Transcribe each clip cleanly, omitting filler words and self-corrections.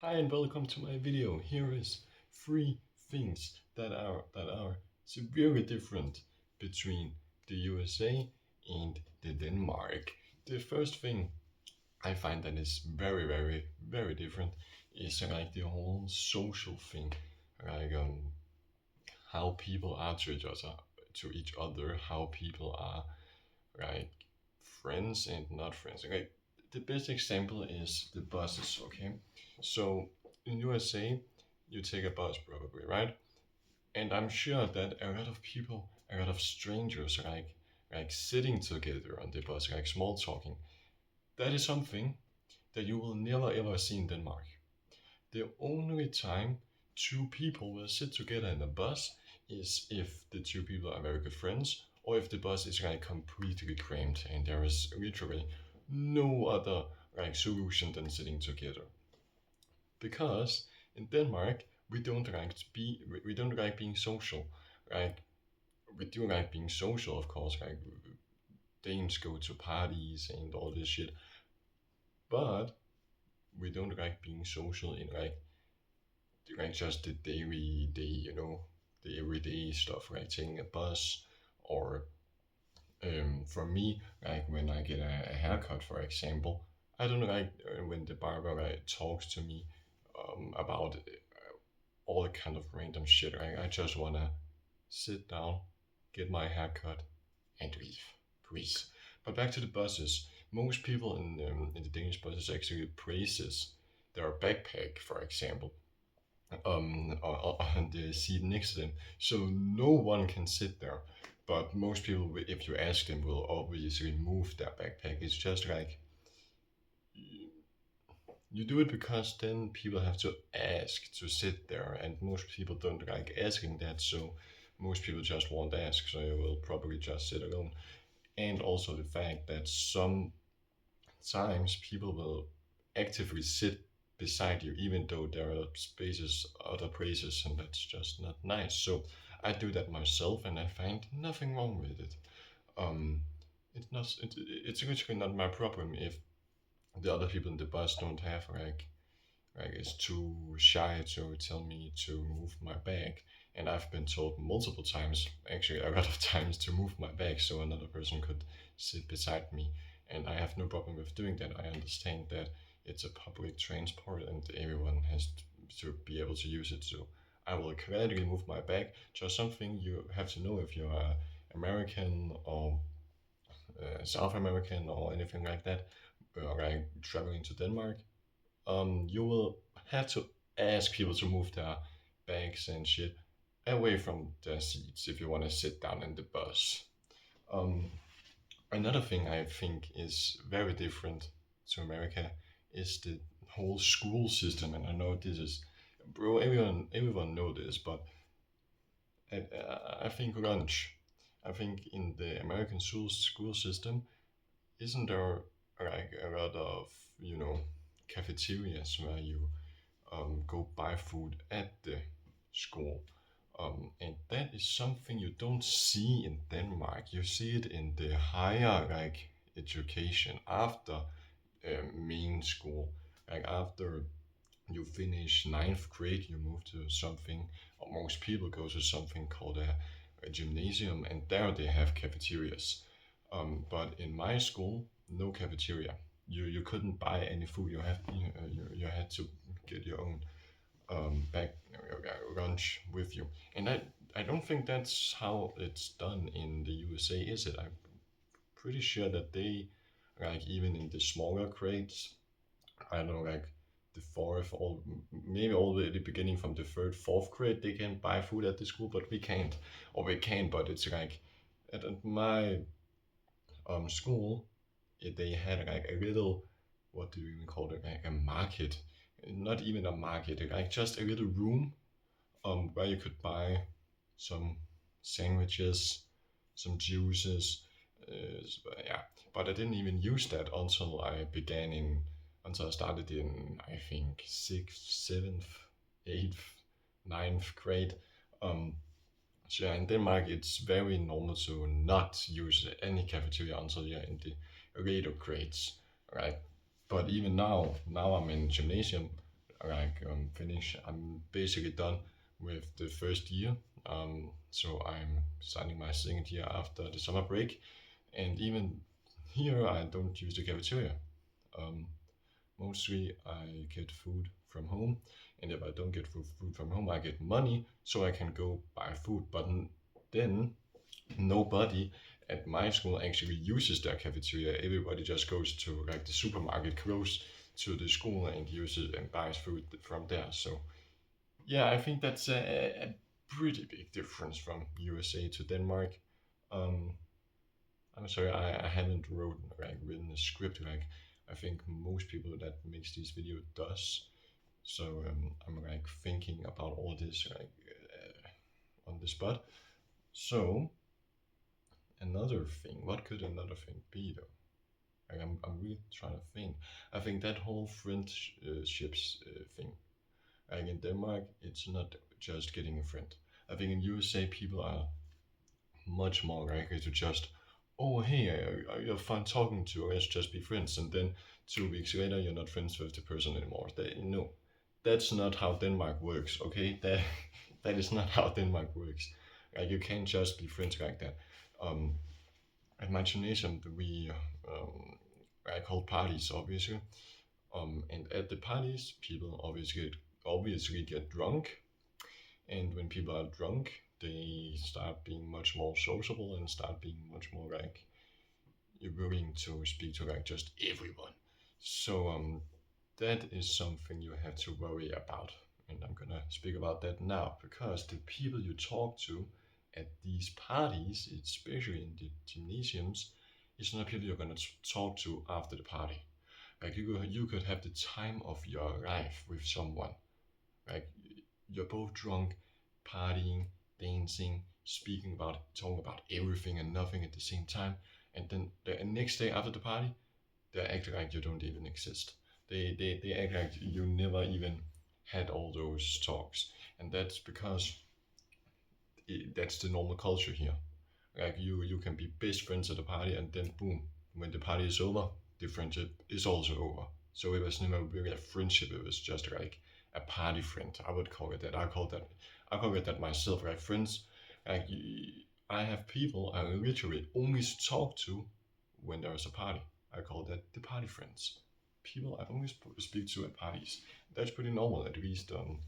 Hi and welcome to my video. Here is three things that are severely different between the USA and the Denmark. The first thing I find that is very different is like the whole social thing, like how people are to each other, how people are like friends and not friends. Like the best example is the buses. Okay, so in USA, you take a bus probably, right? And I'm sure that a lot of people, a lot of strangers, like sitting together on the bus, like small talking. That is something that you will never ever see in Denmark. The only time two people will sit together in a bus is if the two people are very good friends, or if the bus is like completely crammed and there is literally no other like solution than sitting together. Because in Denmark we don't like being social. Like we do like being social, of course. Like Danes go to parties and all this shit, but we don't like being social in like just the daily day, the everyday stuff, like taking a bus or for me, like when I get a haircut, for example, I don't like when the barber like talks to me about all kind of random shit. I just wanna sit down, get my haircut, and leave, please. But back to the buses. Most people in the Danish buses actually praises their backpack, for example, on the seat next to them, so no one can sit there. But most people, if you ask them, will obviously move their backpack. It's just like you do it because then people have to ask to sit there, and most people don't like asking that, so most people just won't ask, so you will probably just sit alone. And also the fact that sometimes people will actively sit beside you, even though there are spaces, other places, and that's just not nice. So I do that myself, and I find nothing wrong with it. Um, it's literally not my problem if the other people in the bus don't have like is too shy to tell me to move my bag. And I've been told multiple times, actually a lot of times, to move my bag so another person could sit beside me. And I have no problem with doing that. I understand that it's a public transport and everyone has to be able to use it. So I will gladly move my bag. Just something you have to know if you're American or South American or anything like that, like traveling to Denmark, you will have to ask people to move their bags and shit away from their seats if you want to sit down in the bus. Um, Another thing I think is very different to America is the whole school system. And I know this is, bro, everyone know this, but I think lunch. I think in the American school system, isn't there like a lot of cafeterias where you go buy food at the school. And that is something you don't see in Denmark. You see it in the higher like education after main school. Like after you finish ninth grade, you move to something, or most people go to something called a gymnasium, and there they have cafeterias. But in my school, no cafeteria. You couldn't buy any food. You had to get your own back lunch with you. And I don't think that's how it's done in the USA, is it? I'm pretty sure that they, like even in the smaller grades, I don't know, like the fourth or maybe all the beginning from the third, fourth grade, they can buy food at the school, but we can't. Or we can, but it's like at my school, they had like a little, what do you even call it, like a market, not even a market, like just a little room where you could buy some sandwiches, some juices. Yeah, but I didn't even use that until I started in, I think, sixth, seventh, eighth, ninth grade. Um, so yeah, in Denmark, it's very normal to not use any cafeteria until you're in the later grades, right? But even now I'm in gymnasium, like I'm basically done with the first year. So I'm starting my second year after the summer break, and even here I don't use the cafeteria. Um, Mostly I get food from home, and if I don't get food from home, I get money so I can go buy food. But then nobody at my school actually uses their cafeteria. Everybody just goes to like the supermarket close to the school and uses and buys food from there. So yeah, I think that's a pretty big difference from USA to Denmark. Um, I'm sorry, I haven't written a script like I think most people that makes this video does. So I'm like thinking about all this on the spot. So another thing, what could another thing be though? Like, I'm really trying to think. I think that whole friendships thing. Like in Denmark, it's not just getting a friend. I think in USA, people are much more likely to just, oh hey, you're fun talking to, let's just be friends, and then 2 weeks later you're not friends with the person anymore. No, that's not how Denmark works. Okay, that is not how Denmark works. Like you can't just be friends like that. Um, at my gymnasium, we I hold parties obviously. And at the parties, people obviously get drunk, and when people are drunk, they start being much more sociable and start being much more like you're willing to speak to like just everyone. So that is something you have to worry about, and I'm gonna speak about that now because the people you talk to at these parties, especially in the gymnasiums, is not people you're gonna talk to after the party. Like you could have the time of your life with someone. Like you're both drunk, partying, dancing, talking about everything and nothing at the same time. And then the next day after the party, they act like you don't even exist. They act like you never even had all those talks. And that's because that's the normal culture here. Like you can be best friends at the party, and then boom, when the party is over, the friendship is also over. So it was never really a friendship. It was just like a party friend. I would call it that. I call it that myself. Like friends, like I have people I literally only talk to when there is a party. I call that the party friends. People I only speak to at parties. That's pretty normal, at least in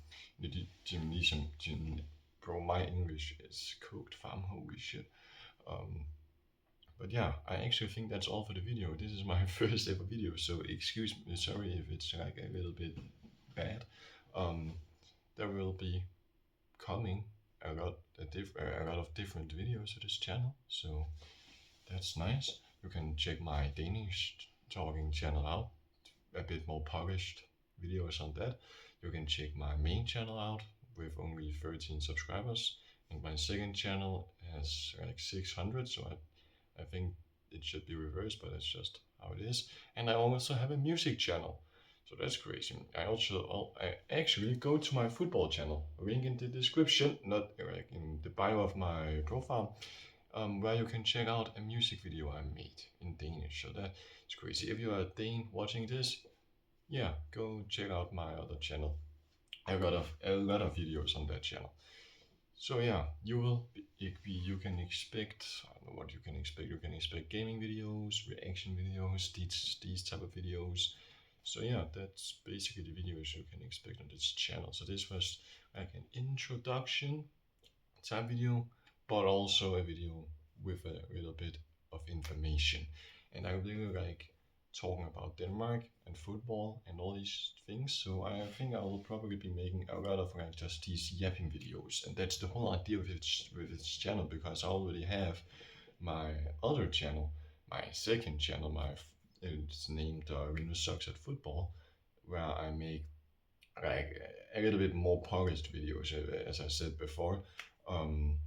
the gymnasium. Bro, my English is cooked farm holy shit. Um, but yeah, I actually think that's all for the video. This is my first ever video, so excuse me, sorry if it's like a little bit bad. Um, there will be coming a lot of different videos to this channel, so that's nice. You can check my Danish talking channel out, a bit more polished videos on that. You can check my main channel out with only 13 subscribers, and my second channel has like 600, so I think it should be reversed, but it's just how it is. And I also have a music channel, so that's crazy. I actually go to my football channel, link in the description, not like in the bio of my profile, where you can check out a music video I made in Danish. So that's crazy. If you're a Dane watching this, yeah, go check out my other channel. A lot of videos on that channel. So yeah, you can expect, I don't know what you can expect. You can expect gaming videos, reaction videos, these type of videos. So yeah, that's basically the videos you can expect on this channel. So this was like an introduction type video, but also a video with a little bit of information. And I really like talking about Denmark and football and all these things. So I think I will probably be making a lot of like just these yapping videos. And that's the whole idea with its channel, because I already have my other channel, my second channel, it's named Linus Sucks at Football, where I make like a little bit more polished videos, as I said before. Um,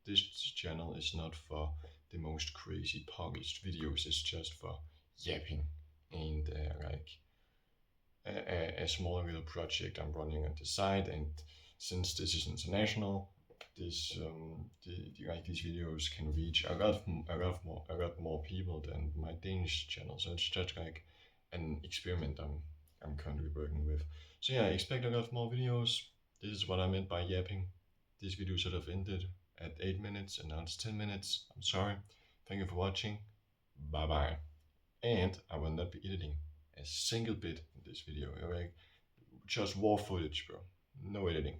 this channel is not for the most crazy polished videos. It's just for yapping and like a small little project I'm running on the side. And since this is international, like these videos can reach a lot more people than my Danish channel. So it's just like an experiment I'm currently working with. So yeah, expect a lot more videos. This is what I meant by yapping. This video should have ended at 8 minutes and now it's 10 minutes. I'm sorry. Thank you for watching. Bye bye. And I will not be editing a single bit in this video. Okay? Just raw footage, bro. No editing.